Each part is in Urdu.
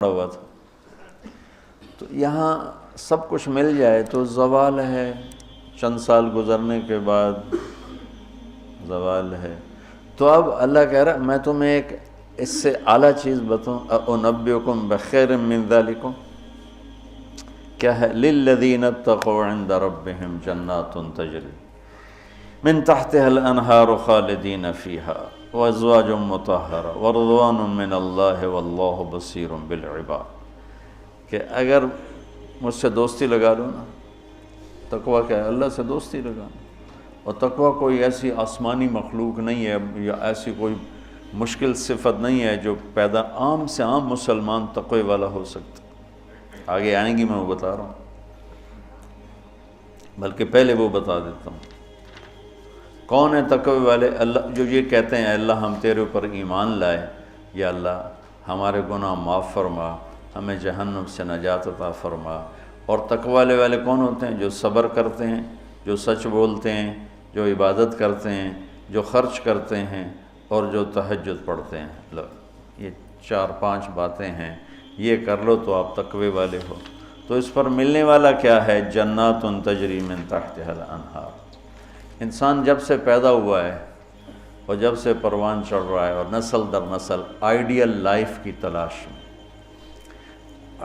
پڑا ہوا تھا، تو یہاں سب کچھ مل جائے تو زوال ہے، چند سال گزرنے کے بعد زوال ہے۔ تو اب اللہ کہہ رہا میں تمہیں ایک اس سے اعلیٰ چیز بتاؤں، انبئکم بخیر من ذالکم، کیا ہے؟ للذین اتقوا عند ربہم جنات تجری من تحتها الانہار خالدین فیہا وازواج مطہرہ ورضوان من اللہ واللہ بصیر بالعباد، کہ اگر مجھ سے دوستی لگا لو نا، تقویٰ کیا ہے؟ اللہ سے دوستی لگانا۔ اور تقویٰ کوئی ایسی آسمانی مخلوق نہیں ہے یا ایسی کوئی مشکل صفت نہیں ہے جو پیدا عام سے عام مسلمان تقوی والا ہو سکتا۔ آگے آئیں گی، میں وہ بتا رہا ہوں، بلکہ پہلے وہ بتا دیتا ہوں کون ہے تقوی والے۔ اللہ جو یہ کہتے ہیں اللہ ہم تیرے اوپر ایمان لائے، یا اللہ ہمارے گناہ معاف فرما، ہمیں جہنم سے نجات عطا فرما۔ اور تقوی والے کون ہوتے ہیں؟ جو صبر کرتے ہیں، جو سچ بولتے ہیں، جو عبادت کرتے ہیں، جو خرچ کرتے ہیں اور جو تہجد پڑھتے ہیں۔ لو یہ 4-5 باتیں ہیں، یہ کر لو تو آپ تقوی والے ہو۔ تو اس پر ملنے والا کیا ہے؟ جنات تجری من تحتها الانہار۔ انسان جب سے پیدا ہوا ہے اور جب سے پروان چڑھ رہا ہے اور نسل در نسل آئیڈیل لائف کی تلاش میں،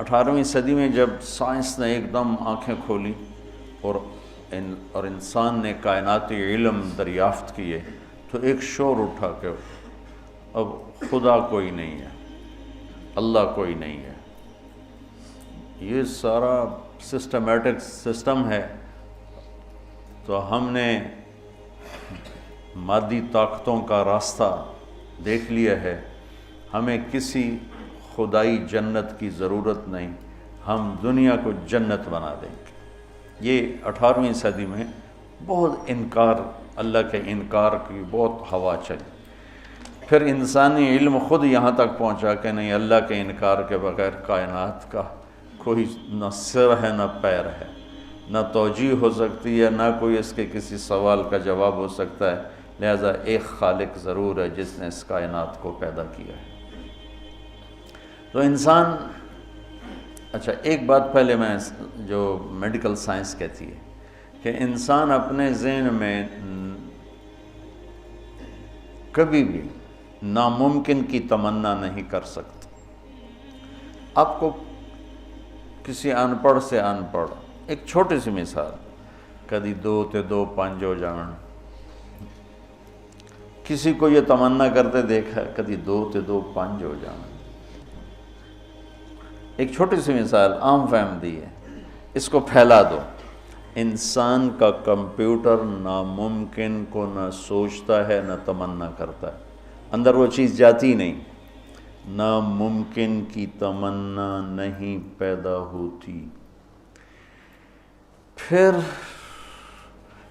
18ویں صدی میں جب سائنس نے ایک دم آنکھیں کھولی اور انسان نے کائناتی علم دریافت کیے، تو ایک شور اٹھا کہ اب خدا کوئی نہیں ہے، اللہ کوئی نہیں ہے، یہ سارا سسٹمیٹک سسٹم ہے۔ تو ہم نے مادی طاقتوں کا راستہ دیکھ لیا ہے، ہمیں کسی خدائی جنت کی ضرورت نہیں، ہم دنیا کو جنت بنا دیں گے۔ یہ 18ویں صدی میں بہت انکار، اللہ کے انکار کی بہت ہوا چلی۔ پھر انسانی علم خود یہاں تک پہنچا کہ نہیں، اللہ کے انکار کے بغیر کائنات کا کوئی نہ سر ہے نہ پیر ہے، نہ توجیہ ہو سکتی ہے، نہ کوئی اس کے کسی سوال کا جواب ہو سکتا ہے، لہذا ایک خالق ضرور ہے جس نے اس کائنات کو پیدا کیا ہے۔ تو انسان، اچھا ایک بات پہلے میں جو میڈیکل سائنس کہتی ہے کہ انسان اپنے ذہن میں کبھی بھی ناممکن کی تمنا نہیں کر سکتا۔ آپ کو کسی ان پڑھ سے ان پڑھ ایک چھوٹی سی مثال، کدی 2 تے 2 5 ہو جان، کسی کو یہ تمنا کرتے دیکھا کدی 2 تے 2 5 ہو جان؟ ایک چھوٹی سی مثال عام فہم دی ہے، اس کو پھیلا دو۔ انسان کا کمپیوٹر ناممکن کو نہ سوچتا ہے نہ تمنا کرتا ہے، اندر وہ چیز جاتی نہیں، ناممکن کی تمنا نہیں پیدا ہوتی۔ پھر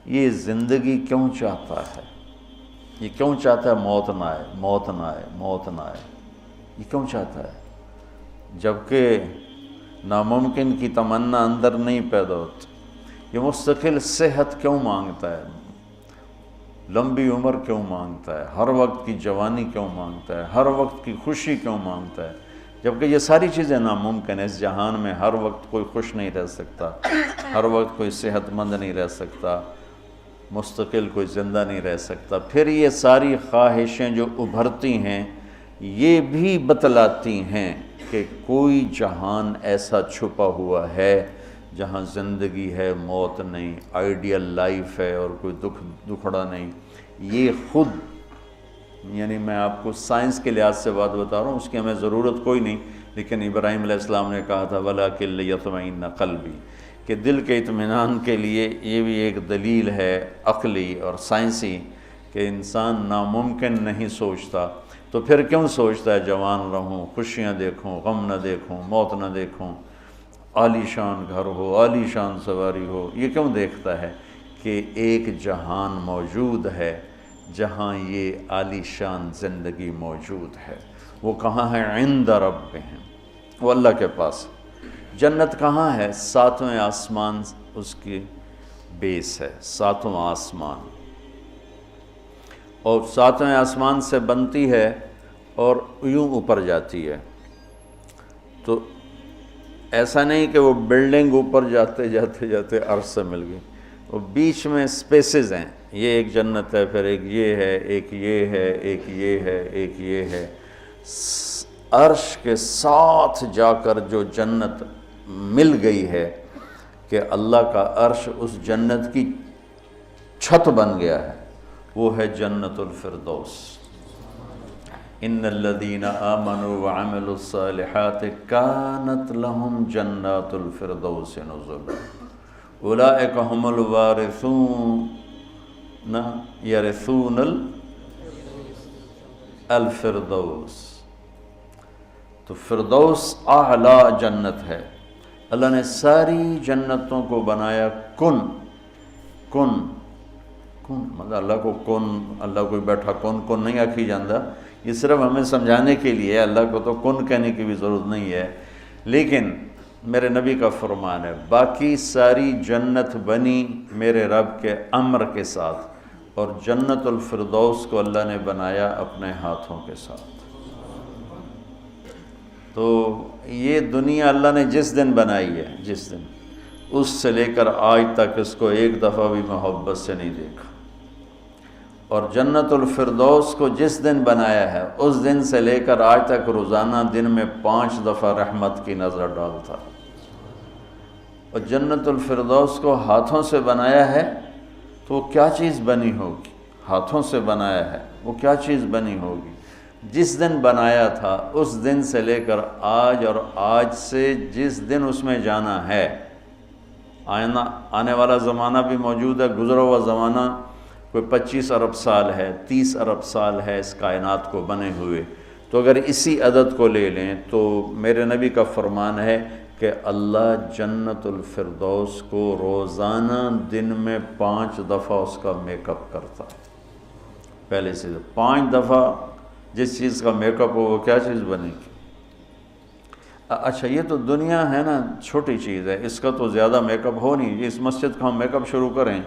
یہ زندگی کیوں چاہتا ہے؟ یہ کیوں چاہتا ہے موت نہ آئے، موت نہ آئے، موت نہ آئے؟ یہ کیوں چاہتا ہے جبکہ ناممکن کی تمنا اندر نہیں پیدا ہوتی؟ یہ مستقل صحت کیوں مانگتا ہے، لمبی عمر کیوں مانگتا ہے، ہر وقت کی جوانی کیوں مانگتا ہے، ہر وقت کی خوشی کیوں مانگتا ہے، جبکہ یہ ساری چیزیں ناممکن ہیں۔ اس جہان میں ہر وقت کوئی خوش نہیں رہ سکتا، ہر وقت کوئی صحت مند نہیں رہ سکتا، مستقل کوئی زندہ نہیں رہ سکتا۔ پھر یہ ساری خواہشیں جو ابھرتی ہیں یہ بھی بتلاتی ہیں کہ کوئی جہان ایسا چھپا ہوا ہے جہاں زندگی ہے، موت نہیں، آئیڈیل لائف ہے اور کوئی دکھڑا نہیں۔ یہ خود، یعنی میں آپ کو سائنس کے لحاظ سے بات بتا رہا ہوں، اس کی ہمیں ضرورت کوئی نہیں، لیکن ابراہیم علیہ السلام نے کہا تھا وَلَٰكِن لِيَطْمَئِنَّ قَلْبِي، کہ دل کے اطمینان کے لیے یہ بھی ایک دلیل ہے عقلی اور سائنسی کہ انسان ناممکن نہیں سوچتا۔ تو پھر کیوں سوچتا ہے جوان رہوں، خوشیاں دیکھوں، غم نہ دیکھوں، موت نہ دیکھوں، عالی شان گھر ہو، عالی شان سواری ہو؟ یہ کیوں دیکھتا ہے کہ ایک جہان موجود ہے جہاں یہ عالی شان زندگی موجود ہے۔ وہ کہاں ہے؟ عند ربہم، وہ اللہ کے پاس۔ جنت کہاں ہے؟ 7ویں آسمان اس کی بیس ہے، 7واں آسمان، اور 7ویں آسمان سے بنتی ہے اور یوں اوپر جاتی ہے۔ تو ایسا نہیں کہ وہ بلڈنگ اوپر جاتے جاتے جاتے عرش سے مل گئی، وہ بیچ میں سپیسز ہیں، یہ ایک جنت ہے، پھر ایک یہ ہے، ایک یہ ہے، ایک یہ ہے، ایک یہ ہے۔ عرش کے ساتھ جا کر جو جنت مل گئی ہے کہ اللہ کا عرش اس جنت کی چھت بن گیا ہے، وہ ہے جنت الفردوس۔ ان الذین آمنوا وعملوا الصالحات کانت لهم جنات الفردوس نزلا اولئک هم الوارثون یرثون الفردوس۔ تو فردوس اعلیٰ جنت ہے۔ اللہ نے ساری جنتوں کو بنایا کن مطلب اللہ کو کن، اللہ کوئی بیٹھا کن نہیں آکھی جاندہ، یہ صرف ہمیں سمجھانے کے لیے ہے، اللہ کو تو کن کہنے کی بھی ضرورت نہیں ہے، لیکن میرے نبی کا فرمان ہے باقی ساری جنت بنی میرے رب کے امر کے ساتھ، اور جنت الفردوس کو اللہ نے بنایا اپنے ہاتھوں کے ساتھ۔ تو یہ دنیا اللہ نے جس دن بنائی ہے، جس دن، اس سے لے کر آج تک اس کو ایک دفعہ بھی محبت سے نہیں دیکھا، اور جنت الفردوس کو جس دن بنایا ہے اس دن سے لے کر آج تک روزانہ دن میں 5 دفعہ رحمت کی نظر ڈالتا۔ اور جنت الفردوس کو ہاتھوں سے بنایا ہے تو وہ کیا چیز بنی ہوگی؟ ہاتھوں سے بنایا ہے، وہ کیا چیز بنی ہوگی؟ جس دن بنایا تھا اس دن سے لے کر آج، اور آج سے جس دن اس میں جانا ہے، آنے والا زمانہ بھی موجود ہے، گزرا ہوا زمانہ کوئی 25 ارب سال ہے، 30 ارب سال ہے اس کائنات کو بنے ہوئے، تو اگر اسی عدد کو لے لیں تو میرے نبی کا فرمان ہے کہ اللہ جنت الفردوس کو روزانہ دن میں 5 دفعہ اس کا میک اپ کرتا ہے۔ پہلے سے 5 دفعہ جس چیز کا میک اپ ہو وہ کیا چیز بنے گی؟ اچھا یہ تو دنیا ہے نا، چھوٹی چیز ہے، اس کا تو زیادہ میک اپ ہو نہیں، اس مسجد کا ہم میک اپ شروع کریں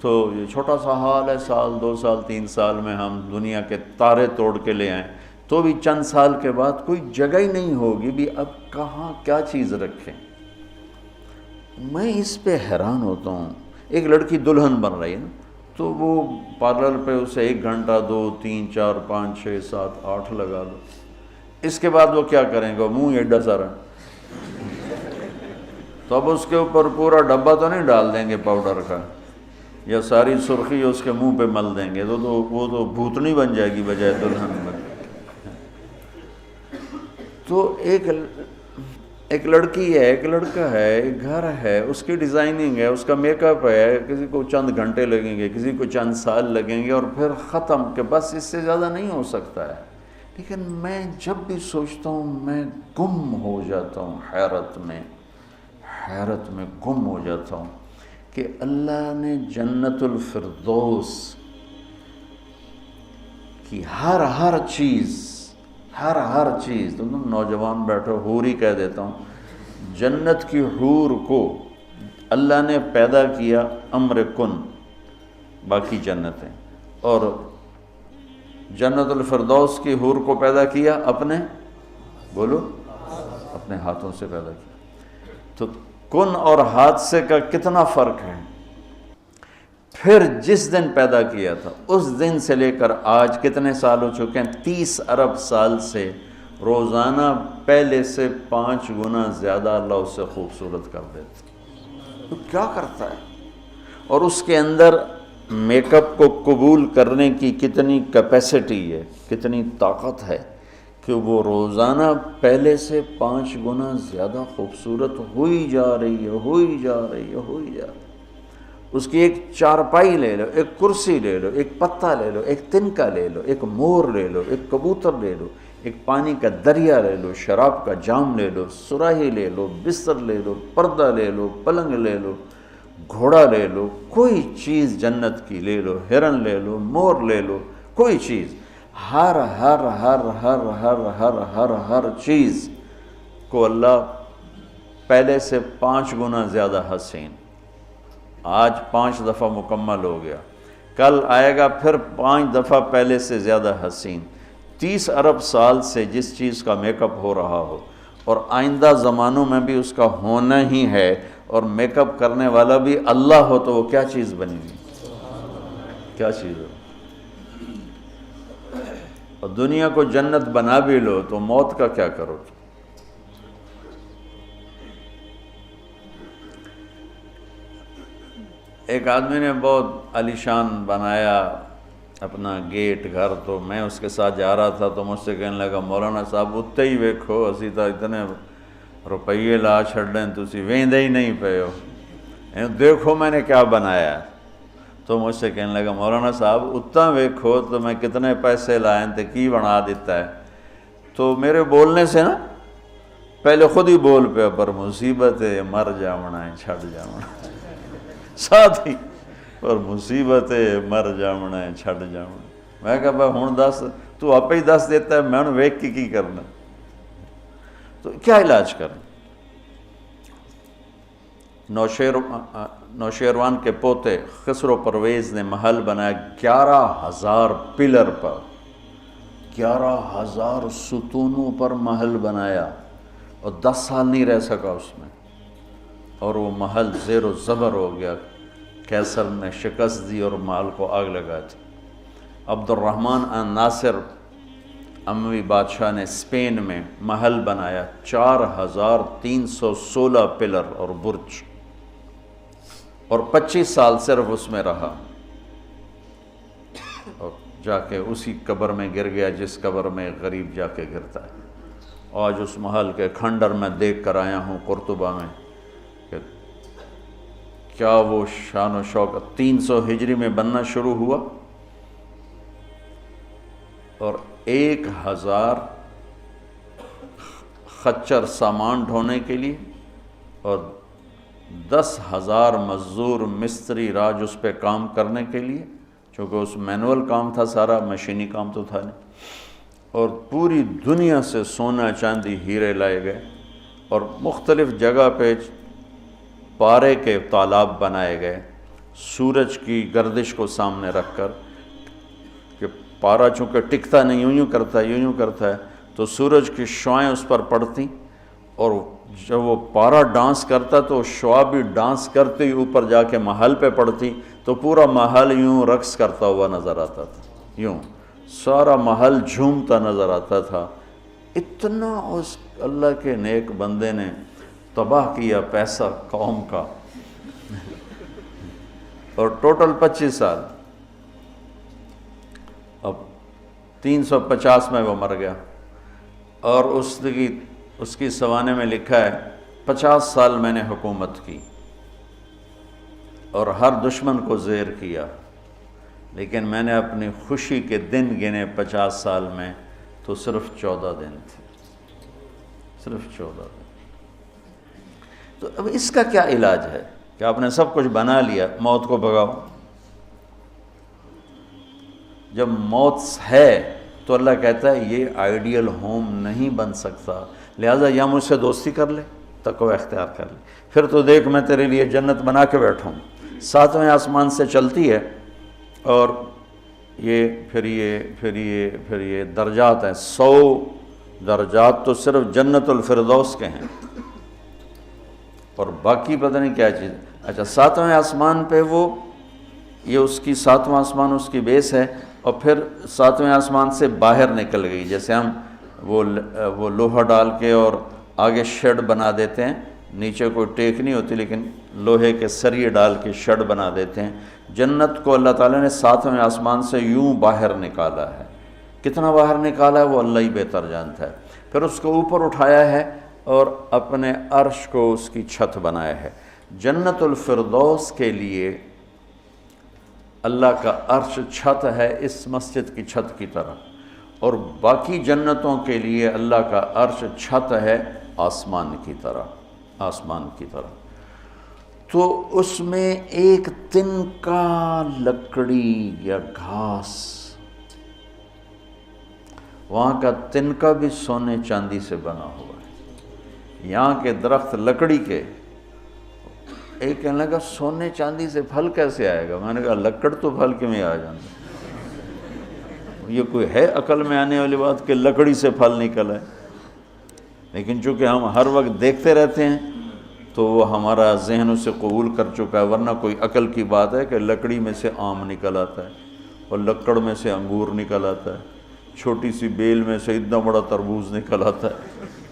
تو یہ چھوٹا سا حال ہے، سال 2 سال 3 سال میں ہم دنیا کے تارے توڑ کے لے آئیں، تو بھی چند سال کے بعد کوئی جگہ ہی نہیں ہوگی بھی اب کہاں کیا چیز رکھیں۔ میں اس پہ حیران ہوتا ہوں، ایک لڑکی دلہن بن رہی ہے نا، تو وہ پارلر پہ اسے 1 گھنٹہ 2 3 4 5 6 7 8 لگا لو، اس کے بعد وہ کیا کریں گے؟ منہ ایڈا سارا، تو اب اس کے اوپر پورا ڈبہ تو نہیں ڈال دیں گے پاؤڈر کا، یا ساری سرخی اس کے منہ پہ مل دیں گے، تو وہ تو بھوتنی بن جائے گی بجائے دلہن میں۔ تو ایک لڑکی ہے، ایک لڑکا ہے، ایک گھر ہے، اس کی ڈیزائننگ ہے، اس کا میک اپ ہے، کسی کو چند گھنٹے لگیں گے، کسی کو چند سال لگیں گے، اور پھر ختم، کہ بس اس سے زیادہ نہیں ہو سکتا ہے۔ لیکن میں جب بھی سوچتا ہوں میں گم ہو جاتا ہوں، حیرت میں گم ہو جاتا ہوں کہ اللہ نے جنت الفردوس کی ہر چیز، تم نوجوان بیٹھو، حور ہی کہہ دیتا ہوں، جنت کی حور کو اللہ نے پیدا کیا امر کن، باقی جنتیں، اور جنت الفردوس کی حور کو پیدا کیا اپنے ہاتھوں سے پیدا کیا۔ تو کن اور حادثے کا کتنا فرق ہے۔ پھر جس دن پیدا کیا تھا اس دن سے لے کر آج کتنے سال ہو چکے ہیں؟ 30 ارب سال سے روزانہ پہلے سے 5 گنا زیادہ اللہ اسے خوبصورت کر دیتا۔ تو کیا کرتا ہے؟ اور اس کے اندر میک اپ کو قبول کرنے کی کتنی کیپیسٹی ہے، کتنی طاقت ہے کہ وہ روزانہ پہلے سے 5 گنا زیادہ خوبصورت ہوئی جا رہی ہے۔ اس کی ایک چارپائی لے لو، ایک کرسی لے لو، ایک پتا لے لو، ایک تنکا لے لو، ایک مور لے لو، ایک کبوتر لے لو، ایک پانی کا دریا لے لو، شراب کا جام لے لو، سراہی لے لو، بستر لے لو، پردہ لے لو، پلنگ لے لو، گھوڑا لے لو، کوئی چیز جنت کی لے لو، ہرن لے لو، مور لے لو، کوئی چیز، ہر چیز کو اللہ پہلے سے 5 گنا زیادہ حسین، آج 5 دفعہ مکمل ہو گیا، کل آئے گا پھر 5 دفعہ پہلے سے زیادہ حسین۔ 30 ارب سال سے جس چیز کا میک اپ ہو رہا ہو اور آئندہ زمانوں میں بھی اس کا ہونا ہی ہے، اور میک اپ کرنے والا بھی اللہ ہو تو وہ کیا چیز بنے گی؟ کیا چیز ہو؟ اور دنیا کو جنت بنا بھی لو تو موت کا کیا کرو؟ ایک آدمی نے بہت عالیشان بنایا اپنا گیٹ گھر، تو میں اس کے ساتھ جا رہا تھا تو مجھ سے کہنے لگا مولانا صاحب اتنے ہی ویکھو اسی تو اتنے روپیے لا چھڑیں تسی ویندے ہی نہیں پے ہو، دیکھو میں نے کیا بنایا ہے۔ تو مجھ سے کہنے لگا مولانا صاحب اتنا ویکھو تو میں کتنے پیسے لائیں تے کی بنا دیتا ہے۔ تو میرے بولنے سے نا پہلے خود ہی بول پہ پر مصیبت ہے مر جاونا ہے چھڑ جاونا ہے، ساتھ ہی پر مصیبت ہے مر جاونا ہے چھڑ جاونا۔ میں کہا بھائی ہون دس، تو آپ ہی دس دیتا ہے، میں نے ویک کی کرنا؟ تو کیا علاج کریں؟ نوشیروان کے پوتے خسرو پرویز نے محل بنایا 11,000 پلر پر، 11,000 ستونوں پر محل بنایا، اور 10 سال نہیں رہ سکا اس میں، اور وہ محل زیر و زبر ہو گیا۔ کیسر نے شکست دی اور محل کو آگ لگا دی۔ عبد الرحمن ناصر اموی بادشاہ نے اسپین میں محل بنایا 4,316 پلر اور برج، اور 25 سال صرف اس میں رہا، اور جا کے اسی قبر میں گر گیا جس قبر میں غریب جا کے گرتا ہے۔ آج اس محل کے کھنڈر میں دیکھ کر آیا ہوں قرطبہ میں کہ کیا وہ شان و شوکت 300 ہجری میں بننا شروع ہوا، اور 1,000 خچر سامان ڈھونے کے لیے اور 10,000 مزدور مستری راج اس پہ کام کرنے کے لیے، چونکہ اس مینول کام تھا سارا، مشینی کام تو تھا نہیں، اور پوری دنیا سے سونا چاندی ہیرے لائے گئے، اور مختلف جگہ پہ پارے کے تالاب بنائے گئے سورج کی گردش کو سامنے رکھ کر، کہ پارا چونکہ ٹکتا نہیں، یوں کرتا ہے، یوں کرتا ہے، تو سورج کی شعائیں اس پر پڑتی، اور جب وہ پارا ڈانس کرتا تو شعا بھی ڈانس کرتے ہی اوپر جا کے محل پہ پڑتی، تو پورا محل یوں رقص کرتا ہوا نظر آتا تھا، یوں سارا محل جھومتا نظر آتا تھا۔ اتنا اس اللہ کے نیک بندے نے تباہ کیا پیسہ قوم کا، اور ٹوٹل 25 سال، اب 350 میں وہ مر گیا، اور اس کی سوانے میں لکھا ہے 50 سال میں نے حکومت کی اور ہر دشمن کو زیر کیا، لیکن میں نے اپنی خوشی کے دن گنے 50 سال میں تو صرف 14 دن تھے، صرف 14 دن۔ تو اب اس کا کیا علاج ہے کہ آپ نے سب کچھ بنا لیا، موت کو بھگاؤ؟ جب موت ہے تو اللہ کہتا ہے یہ آئیڈیل ہوم نہیں بن سکتا، لہٰذا یا مجھ سے دوستی کر لے، تقوی اختیار کر لے، پھر تو دیکھ میں تیرے لیے جنت بنا کے بیٹھوں، 7ویں آسمان سے چلتی ہے، اور پھر یہ درجات ہیں، 100 درجات تو صرف جنت الفردوس کے ہیں، اور باقی پتہ نہیں کیا چیز۔ اچھا 7ویں آسمان پہ یہ اس کی 7واں آسمان اس کی بیس ہے، اور پھر 7ویں آسمان سے باہر نکل گئی، جیسے ہم وہ لوہا ڈال کے اور آگے شیڈ بنا دیتے ہیں، نیچے کوئی ٹیک نہیں ہوتی لیکن لوہے کے سریے ڈال کے شیڈ بنا دیتے ہیں، جنت کو اللہ تعالیٰ نے 7ویں آسمان سے یوں باہر نکالا ہے۔ کتنا باہر نکالا ہے وہ اللہ ہی بہتر جانتا ہے۔ پھر اس کو اوپر اٹھایا ہے اور اپنے عرش کو اس کی چھت بنایا ہے۔ جنت الفردوس کے لیے اللہ کا عرش چھت ہے اس مسجد کی چھت کی طرح، اور باقی جنتوں کے لیے اللہ کا عرش چھت ہے آسمان کی طرح، آسمان کی طرح۔ تو اس میں ایک تنکا لکڑی یا گھاس، وہاں کا تنکا بھی سونے چاندی سے بنا ہوا ہے، یہاں کے درخت لکڑی کے۔ ایک کہنے لگا سونے چاندی سے پھل کیسے آئے گا؟ میں نے کہا لکڑ تو پھل کیوں آ جاتا، یہ کوئی ہے عقل میں آنے والی بات کہ لکڑی سے پھل نکل ہے؟ لیکن چونکہ ہم ہر وقت دیکھتے رہتے ہیں تو وہ ہمارا ذہن اسے قبول کر چکا ہے. ورنہ کوئی عقل کی بات ہے کہ لکڑی میں سے آم نکل آتا ہے اور لکڑ میں سے انگور نکل آتا ہے, چھوٹی سی بیل میں سے اتنا بڑا تربوز نکل آتا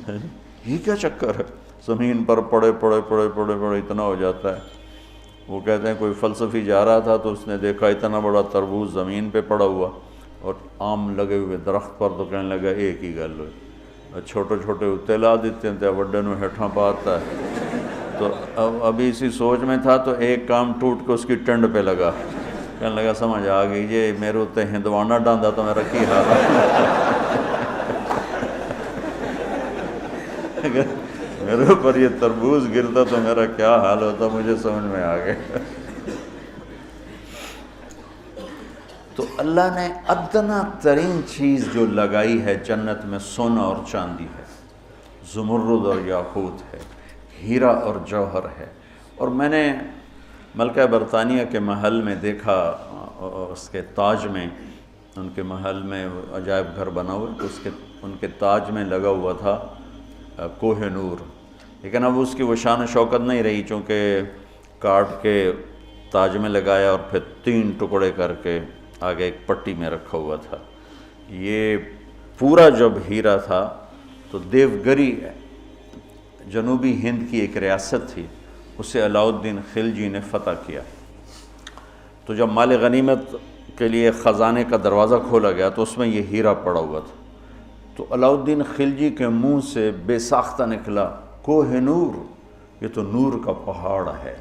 ہے. یہ کیا چکر ہے؟ زمین پر پڑے پڑے پڑے پڑے پڑے اتنا ہو جاتا ہے. وہ کہتے ہیں کوئی فلسفی جا رہا تھا تو اس نے دیکھا اتنا بڑا تربوز زمین پہ پڑا ہوا اور آم لگے ہوئے درخت پر, تو کہنے لگا ایک ہی گل ہوئی, چھوٹے چھوٹے اتنے لا دیتے ہیں وڈے نو ہیٹھاں پاتا ہے. تو ابھی اسی سوچ میں تھا تو ایک کام ٹوٹ کے اس کی ٹنڈ پہ لگا. کہنے لگا سمجھ آ گئی یہ میرے اتنے ہندوانہ ڈاندا تو میرا کی حال ہے, میرے اوپر یہ تربوز گرتا تو میرا کیا حال ہوتا, مجھے سمجھ میں آ گیا. تو اللہ نے ادنا ترین چیز جو لگائی ہے جنت میں سونا اور چاندی ہے, زمرد اور یاقوت ہے, ہیرا اور جوہر ہے. اور میں نے ملکہ برطانیہ کے محل میں دیکھا, اس کے تاج میں, ان کے محل میں عجائب گھر بنا ہوا تو ان کے تاج میں لگا ہوا تھا کوہ نور. لیکن اب اس کی وہ شان و شوکت نہیں رہی, چونکہ کاٹ کے تاج میں لگایا اور پھر 3 ٹکڑے کر کے آگے ایک پٹی میں رکھا ہوا تھا. یہ پورا جب ہیرا تھا تو دیوگری جنوبی ہند کی ایک ریاست تھی, اسے علاؤ الدین خلجی نے فتح کیا. تو جب مال غنیمت کے لیے خزانے کا دروازہ کھولا گیا تو اس میں یہ ہیرا پڑا ہوا تھا. تو علاؤ الدین خلجی کے منہ سے بے ساختہ نکلا کوہ نور, یہ تو نور کا پہاڑ ہے.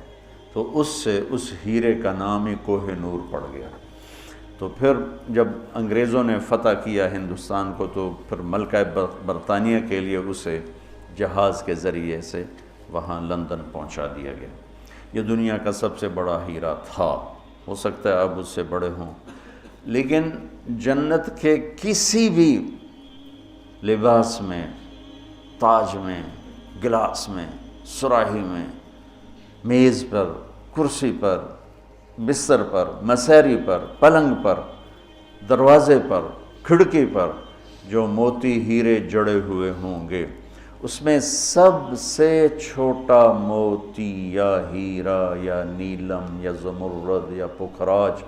تو اس سے اس ہیرے کا نام ہی کوہ نور پڑ گیا. تو پھر جب انگریزوں نے فتح کیا ہندوستان کو تو پھر ملکہ برطانیہ کے لیے اسے جہاز کے ذریعے سے وہاں لندن پہنچا دیا گیا. یہ دنیا کا سب سے بڑا ہیرا تھا, ہو سکتا ہے اب اس سے بڑے ہوں, لیکن جنت کے کسی بھی لباس میں, تاج میں, گلاس میں, سراہی میں, میز پر, کرسی پر, بستر پر, مسیری پر, پلنگ پر, دروازے پر, کھڑکی پر جو موتی ہیرے جڑے ہوئے ہوں گے, اس میں سب سے چھوٹا موتی یا ہیرا یا نیلم یا زمرد یا پکھراج,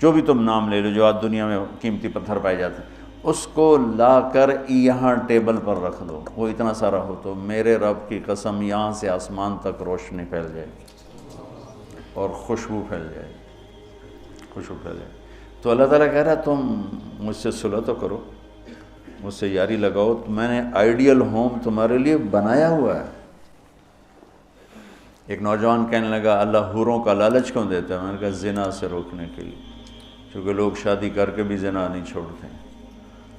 جو بھی تم نام لے لو جو آج دنیا میں قیمتی پتھر پائے جاتے ہیں, اس کو لا کر یہاں ٹیبل پر رکھ دو, وہ اتنا سارا ہو تو میرے رب کی قسم یہاں سے آسمان تک روشنی پھیل جائے گی اور خوشبو پھیل جائے گی, خوشبو پھیل جائے گی. تو اللہ تعالیٰ کہہ رہا ہے تم مجھ سے صلح تو کرو, مجھ سے یاری لگاؤ, تو میں نے آئیڈیل ہوم تمہارے لیے بنایا ہوا ہے. ایک نوجوان کہنے لگا اللہ حوروں کا لالچ کیوں دیتا ہے؟ میں نے کہا زنا سے روکنے کے لیے, کیونکہ لوگ شادی کر کے بھی زنا نہیں چھوڑتے ہیں,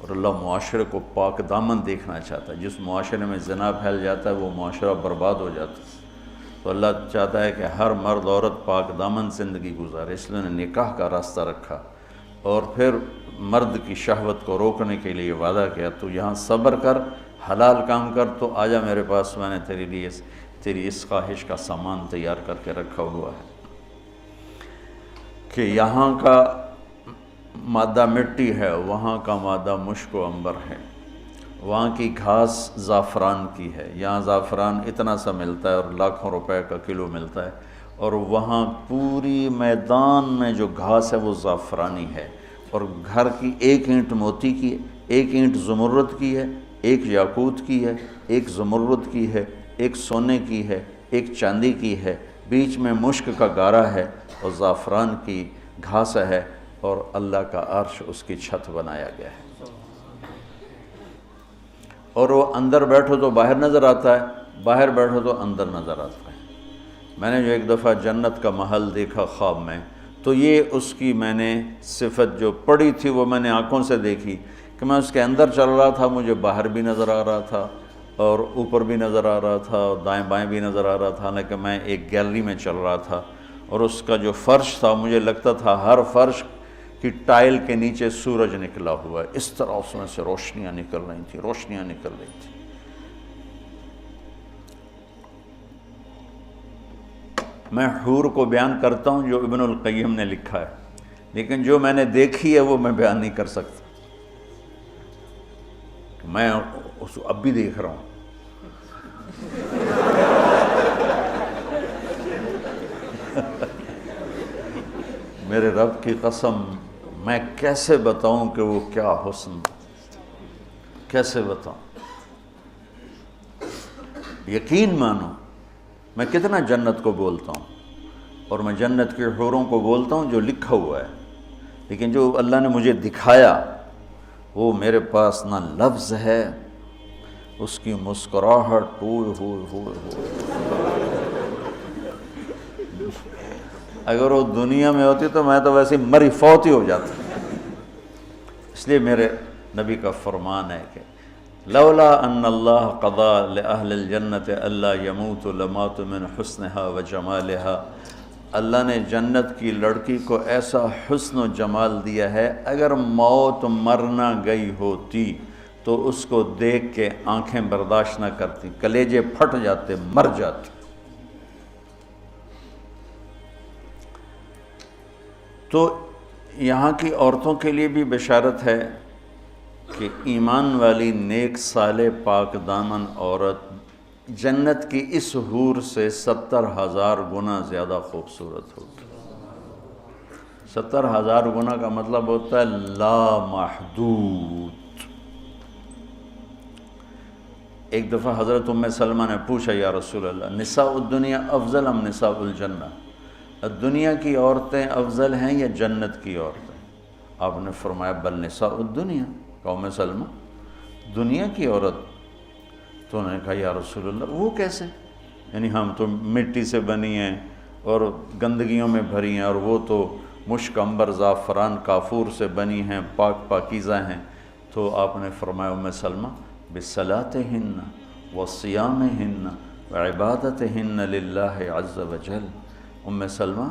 اور اللہ معاشرے کو پاک دامن دیکھنا چاہتا ہے. جس معاشرے میں زنا پھیل جاتا ہے وہ معاشرہ برباد ہو جاتا ہے. تو اللہ چاہتا ہے کہ ہر مرد عورت پاک دامن زندگی گزارے, اس لیے نے نکاح کا راستہ رکھا, اور پھر مرد کی شہوت کو روکنے کے لیے وعدہ کیا تو یہاں صبر کر, حلال کام کر, تو آجا میرے پاس, میں نے تیرے لیے تیری اس خواہش کا سامان تیار کر کے رکھا ہوا ہے. کہ یہاں کا مادہ مٹی ہے, وہاں کا مادہ مشک و عنبر ہے, وہاں کی گھاس زعفران کی ہے, یہاں زعفران اتنا سا ملتا ہے اور لاکھوں روپے کا کلو ملتا ہے, اور وہاں پوری میدان میں جو گھاس ہے وہ زعفرانی ہے, اور گھر کی 1 اینٹ موتی کی ہے, 1 اینٹ زمرد کی ہے, 1 یاقوت کی ہے, 1 زمرد کی ہے, 1 سونے کی ہے, 1 چاندی کی ہے, بیچ میں مشک کا گارا ہے اور زعفران کی گھاس ہے, اور اللہ کا عرش اس کی چھت بنایا گیا ہے. اور وہ اندر بیٹھو تو باہر نظر آتا ہے, باہر بیٹھو تو اندر نظر آتا ہے. میں نے جو ایک دفعہ جنت کا محل دیکھا خواب میں, تو یہ اس کی میں نے صفت جو پڑی تھی وہ میں نے آنکھوں سے دیکھی کہ میں اس کے اندر چل رہا تھا, مجھے باہر بھی نظر آ رہا تھا اور اوپر بھی نظر آ رہا تھا اور دائیں بائیں بھی نظر آ رہا تھا, حالانکہ میں ایک گیلری میں چل رہا تھا, اور اس کا جو فرش تھا مجھے لگتا تھا ہر فرش کی ٹائل کے نیچے سورج نکلا ہوا ہے, اس طرح اس میں سے روشنیاں نکل رہی تھیں, روشنیاں نکل رہی تھیں. میں حور کو بیان کرتا ہوں جو ابن القیم نے لکھا ہے, لیکن جو میں نے دیکھی ہے وہ میں بیان نہیں کر سکتا. میں اس اب بھی دیکھ رہا ہوں, میرے رب کی قسم میں کیسے بتاؤں کہ وہ کیا حسن، کیسے بتاؤں؟ یقین مانو میں کتنا جنت کو بولتا ہوں، اور میں جنت کے حوروں کو بولتا ہوں جو لکھا ہوا ہے، لیکن جو اللہ نے مجھے دکھایا وہ میرے پاس نہ لفظ ہے، اس کی مسکراہٹ ہوئے اگر وہ دنیا میں ہوتی تو میں تو ویسے مری فوت ہی ہو جاتا۔ اس لیے میرے نبی کا فرمان ہے کہ لولا ان اللہ قضا لأہل الجنت الا يموتوا لماتوا من حسنها وجمالها، اللہ نے جنت کی لڑکی کو ایسا حسن و جمال دیا ہے، اگر موت مرنا گئی ہوتی تو اس کو دیکھ کے آنکھیں برداشت نہ کرتی، کلیجے پھٹ جاتے، مر جاتے۔ تو یہاں کی عورتوں کے لیے بھی بشارت ہے کہ ایمان والی نیک صالح پاک دامن عورت جنت کی اس حور سے 70,000 گنا زیادہ خوبصورت ہوگی۔ 70,000 گنا کا مطلب ہوتا ہے لا محدود۔ ایک دفعہ حضرت ام سلمہ نے پوچھا یا رسول اللہ نساء الدنیا افضل ام نساء الجنہ، دنیا کی عورتیں افضل ہیں یا جنت کی عورتیں؟ آپ نے فرمایا بل نساء الدنیا، ام سلمہ دنیا کی عورت۔ تو انہوں نے کہا یا رسول اللہ وہ کیسے؟ یعنی ہم تو مٹی سے بنی ہیں اور گندگیوں میں بھری ہیں، اور وہ تو مشک عنبر زعفران کافور سے بنی ہیں، پاک پاکیزہ ہیں۔ تو آپ نے فرمایا ام سلمہ بصلاتہن وصیامہن وعبادتہن للہ عز وجل، ام سلمہ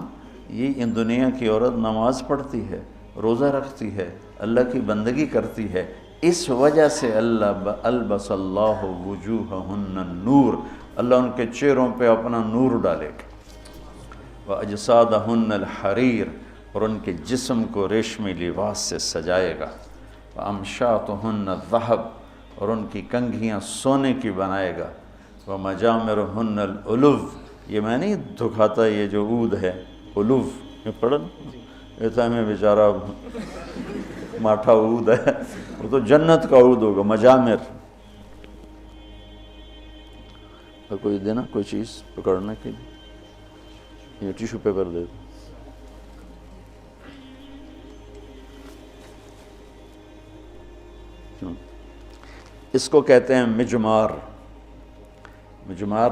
یہ ان دنیا کی عورت نماز پڑھتی ہے، روزہ رکھتی ہے، اللہ کی بندگی کرتی ہے، اس وجہ سے اللہ البس اللہ وجوہہن النور، اللہ ان کے چہروں پہ اپنا نور ڈالے گا، وَأَجْسَادَهُنَّ الْحَرِيرُ، اور ان کے جسم کو ریشمی لباس سے سجائے گا، وَأَمْشَاطُهُنَّ الذَّهَبُ، اور ان کی کنگھیاں سونے کی بنائے گا، وَمَجَامِرُهُنَّ الْأُلُوفُ، یہ میں نہیں دکھاتا یہ جو عود ہے الوف، یہ پڑھن ایسا میں بیچارہ ماٹھا عود ہے، وہ تو جنت کا عود ہوگا، مجامر۔ کوئی دینا کوئی چیز پکڑنے کے لیے، یہ ٹیشو پیپر دے دو۔ اس کو کہتے ہیں مجمار۔ مجمار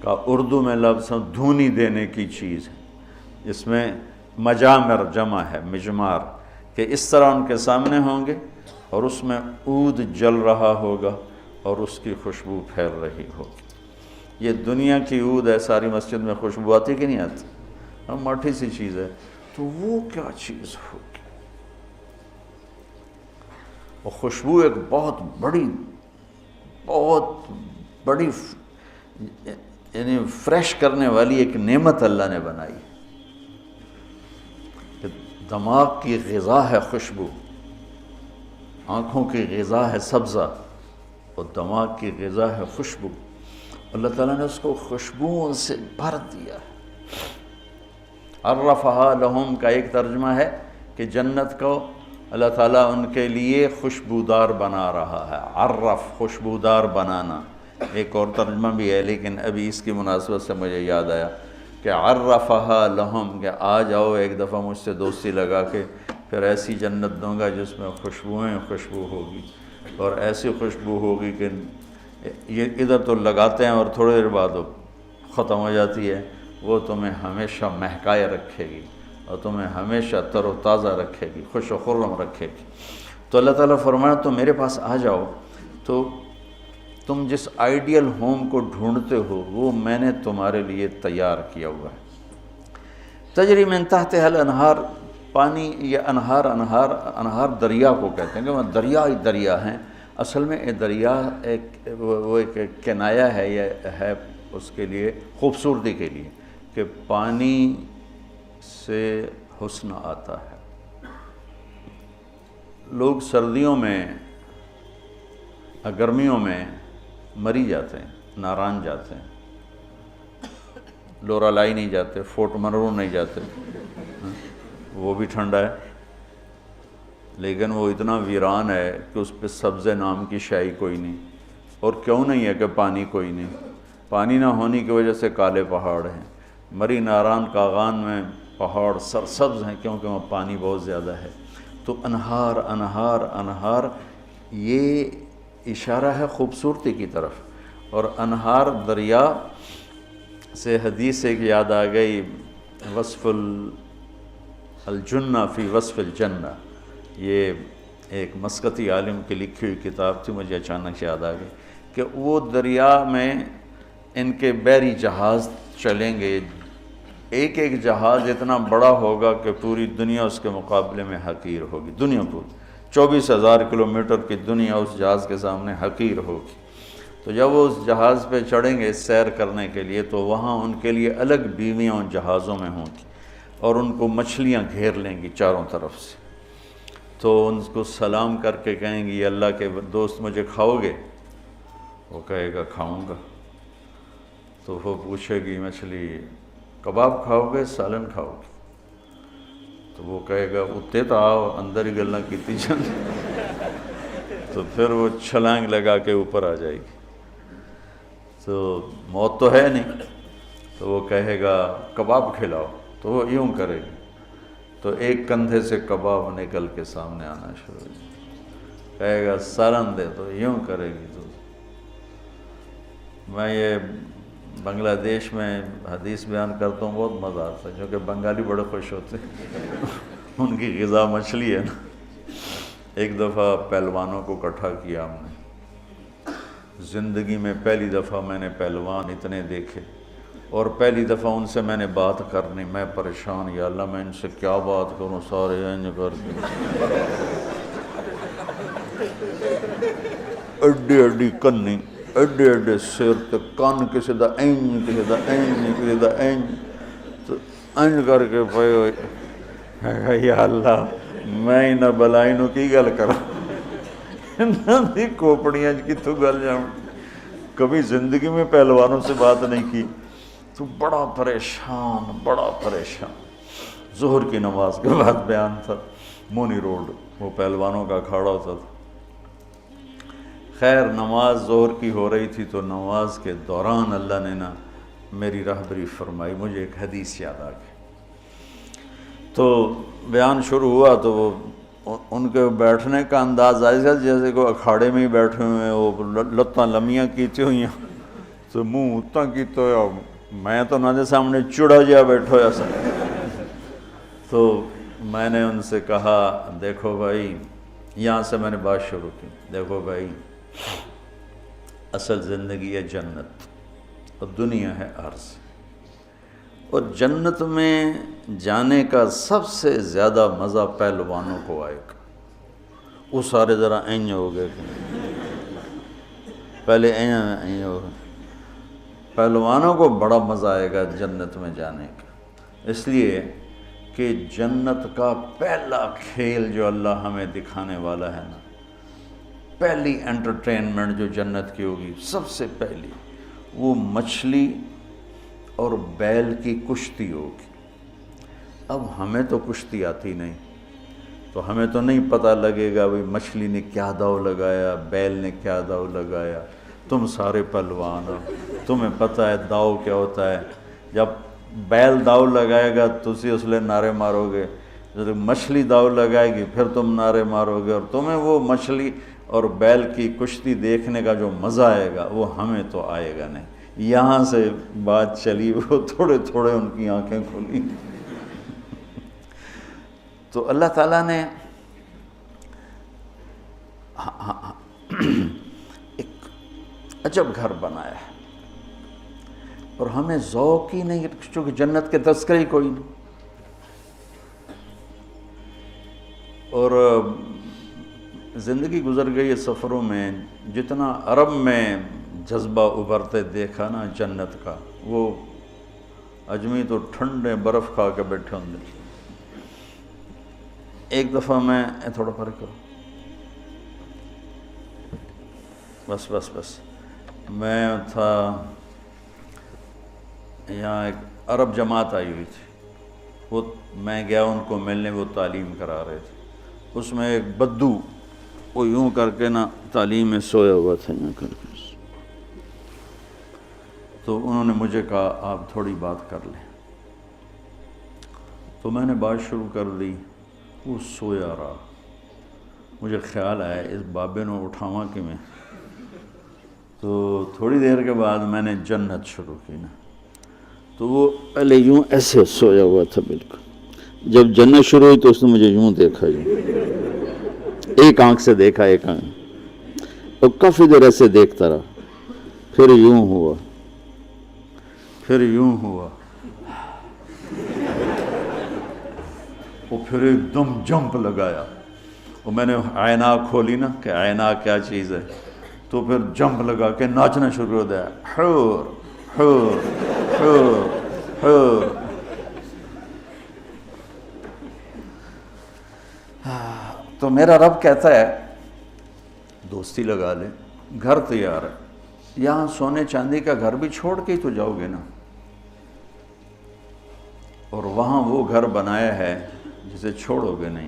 کا اردو میں لفظ دھونی دینے کی چیز ہے، اس میں مجامر جمع ہے مجمار، کہ اس طرح ان کے سامنے ہوں گے اور اس میں عود جل رہا ہوگا اور اس کی خوشبو پھیل رہی ہوگی۔ یہ دنیا کی عود ہے، ساری مسجد میں خوشبو آتی کہ نہیں آتی؟ مٹھی سی چیز ہے، تو وہ کیا چیز ہوگی؟ اور خوشبو ایک بہت بڑی یعنی فریش کرنے والی ایک نعمت اللہ نے بنائی ہے، کہ دماغ کی غذا ہے خوشبو، آنکھوں کی غذا ہے سبزہ، اور دماغ کی غذا ہے خوشبو۔ اللہ تعالیٰ نے اس کو خوشبوؤں سے بھر دیا ہے۔ عرفہا لہم کا ایک ترجمہ ہے کہ جنت کو اللہ تعالیٰ ان کے لیے خوشبودار بنا رہا ہے، عرف خوشبودار بنانا۔ ایک اور ترجمہ بھی ہے لیکن ابھی اس کی مناسبت سے مجھے یاد آیا کہ عرفہا لہم، کہ آ جاؤ ایک دفعہ مجھ سے دوستی لگا کے، پھر ایسی جنت دوں گا جس میں خوشبوئیں خوشبو ہوگی، اور ایسی خوشبو ہوگی کہ یہ ادھر تو لگاتے ہیں اور تھوڑی دیر بعد وہ ختم ہو جاتی ہے، وہ تمہیں ہمیشہ مہکائے رکھے گی اور تمہیں ہمیشہ تر و تازہ رکھے گی، خوش و خرم رکھے گی۔ تو اللہ تعالیٰ فرمایا تو میرے پاس آ جاؤ، تو تم جس آئیڈیل ہوم کو ڈھونڈتے ہو وہ میں نے تمہارے لیے تیار کیا ہوا ہے۔ تجری من تحتہا الانہار، پانی یہ انہار دریا کو کہتے ہیں، کہ وہ دریائی دریا ہیں۔ اصل میں یہ دریا وہ ایک کنایہ ہے، یہ ہے اس کے لیے خوبصورتی کے لیے، کہ پانی سے حسن آتا ہے۔ لوگ سردیوں میں گرمیوں میں مری جاتے ہیں، ناران جاتے ہیں، لورالائی نہیں جاتے، فورٹ منرو نہیں جاتے، وہ بھی ٹھنڈا ہے، لیکن وہ اتنا ویران ہے کہ اس پہ سبز نام کی شائی کوئی نہیں. اور کیوں نہیں ہے کہ پانی کوئی نہیں؟ پانی نہ ہونے کی وجہ سے کالے پہاڑ ہیں. مری ناران کاغان میں پہاڑ سرسبز ہیں کیونکہ وہاں پانی بہت زیادہ ہے. تو انہار انہار انہار، یہ اشارہ ہے خوبصورتی کی طرف. اور انہار دریا سے حدیث ایک یاد آ گئی، وصف الجنہ فی وصف الجنہ، یہ ایک مسقطی عالم کی لکھی ہوئی کتاب تھی، مجھے اچانک یاد آ گئی کہ وہ دریا میں ان کے بحری جہاز چلیں گے، ایک ایک جہاز اتنا بڑا ہوگا کہ پوری دنیا اس کے مقابلے میں حقیر ہوگی. دنیا پوری 24,000 کلومیٹر کی دنیا اس جہاز کے سامنے حقیر ہوگی. تو جب وہ اس جہاز پہ چڑھیں گے سیر کرنے کے لیے تو وہاں ان کے لیے الگ بیویاں ان جہازوں میں ہوں گی اور ان کو مچھلیاں گھیر لیں گی چاروں طرف سے. تو ان کو سلام کر کے کہیں گی اللہ کے دوست مجھے کھاؤ گے؟ وہ کہے گا کھاؤں گا. تو وہ پوچھے گی مچھلی کباب کھاؤ گے سالن کھاؤ گے؟ تو وہ کہے گا اتنے تو آؤ اندر ہی گلاں کیتی جان. تو پھر وہ چھلانگ لگا کے اوپر آ جائے گی. تو موت تو ہے نہیں، تو وہ کہے گا کباب کھلاؤ، تو وہ یوں کرے گی تو ایک کندھے سے کباب نکل کے سامنے آنا شروع ہو جائے. کہے گا سالن دے، تو یوں کرے گی. تو میں یہ بنگلہ دیش میں حدیث بیان کرتا ہوں، بہت مزہ آتا ہے کیونکہ بنگالی بڑے خوش ہوتے ہیں. ان کی غذا مچھلی ہے نا. ایک دفعہ پہلوانوں کو اکٹھا کیا ہم نے. زندگی میں پہلی دفعہ میں نے پہلوان اتنے دیکھے، اور پہلی دفعہ ان سے میں نے بات کرنی. میں پریشان، یا اللہ میں ان سے کیا بات کروں، سارے انج کر کے اڈی اڈی کنی، اڈے اڈے سر تے کان کسی دا اینج کسی دا اینج کسی دا اینج. تو انج کر کے پے ہوئے، یا اللہ میں انہاں بلائی نو کی گل کراں، انہاں دی کھوپڑیاں کتھوں گل جاؤں. کبھی زندگی میں پہلوانوں سے بات نہیں کی. تو بڑا پریشان بڑا پریشان. ظہر کی نماز کے بعد بیان تھا، مونی روڈ وہ پہلوانوں کا اکھاڑا ہوتا تھا. خیر نماز ظہر کی ہو رہی تھی تو نماز کے دوران اللہ نے نا میری راہبری فرمائی. مجھے ایک حدیث یاد آ گئی. تو بیان شروع ہوا تو وہ ان کے بیٹھنے کا انداز ایسا جیسے کوئی اکھاڑے میں ہی بیٹھے ہوئے ہیں، وہ لتاں لمیاں کیتی ہوئی ہیں تو منہ اتنا کیتا ہوا. میں تو انہوں نے سامنے چڑا جہا بیٹھا ہوا سا. تو میں نے ان سے کہا دیکھو بھائی، یہاں سے میں نے بات شروع کی، دیکھو بھائی اصل زندگی ہے جنت اور دنیا ہے عرض. اور جنت میں جانے کا سب سے زیادہ مزہ پہلوانوں کو آئے گا. وہ سارے ذرا این ہو گئے، پہلے این ہو گئے. پہلوانوں کو بڑا مزہ آئے گا جنت میں جانے کا، اس لیے کہ جنت کا پہلا کھیل جو اللہ ہمیں دکھانے والا ہے نا، پہلی انٹرٹینمنٹ جو جنت کی ہوگی سب سے پہلی، وہ مچھلی اور بیل کی کشتی ہوگی. اب ہمیں تو کشتی آتی نہیں، تو ہمیں تو نہیں پتہ لگے گا بھئی مچھلی نے کیا داؤ لگایا، بیل نے کیا داؤ لگایا. تم سارے پہلوان ہو، تمہیں پتہ ہے داؤ کیا ہوتا ہے. جب بیل داؤ لگائے گا تسی اس لئے نعرے مارو گے، جب مچھلی داؤ لگائے گی پھر تم نعرے مارو گے، اور تمہیں وہ مچھلی اور بیل کی کشتی دیکھنے کا جو مزہ آئے گا وہ ہمیں تو آئے گا نہیں. یہاں سے بات چلی، وہ تھوڑے تھوڑے ان کی آنکھیں کھلی. تو اللہ تعالیٰ نے ایک عجب گھر بنایا ہے، اور ہمیں ذوق ہی نہیں، چونکہ جنت کے تذکرے ہی کوئی نہیں. اور زندگی گزر گئی ہے سفروں میں، جتنا عرب میں جذبہ ابھرتے دیکھا نا جنت کا، وہ اجمی تو ٹھنڈے برف کھا کے بیٹھے ہوں گے. ایک دفعہ میں تھوڑا فرق کرو، بس میں تھا یہاں، ایک عرب جماعت آئی ہوئی تھی. وہ میں گیا ان کو ملنے، وہ تعلیم کرا رہے تھے، اس میں ایک بدو وہ یوں کر کے نا تعلیم میں سویا ہوا تھا یوں کر کے، تو انہوں نے مجھے کہا آپ تھوڑی بات کر لیں، تو میں نے بات شروع کر دی، وہ سویا رہا، مجھے خیال آیا اس بابے نے اٹھاواں کہ میں، تو تھوڑی دیر کے بعد میں نے جنت شروع کی نا، تو وہ پہلے یوں ایسے سویا ہوا تھا بالکل، جب جنت شروع ہوئی تو اس نے مجھے یوں دیکھا، ایک آنکھ سے دیکھا، ایک آنکھ، اور کافی دیر ایسے دیکھتا رہا، پھر یوں ہوا، پھر یوں ہوا، وہ پھر ایک دم جمپ لگایا، اور میں نے عینک کھولی نا کہ عینک کیا چیز ہے، تو پھر جمپ لگا کے ناچنا شروع ہو گیا، حور حور حور حور۔ تو میرا رب کہتا ہے دوستی لگا لے، گھر تیار ہے، یہاں سونے چاندی کا گھر بھی چھوڑ کے ہی تو جاؤ گے نا، اور وہاں وہ گھر بنایا ہے جسے چھوڑو گے نہیں۔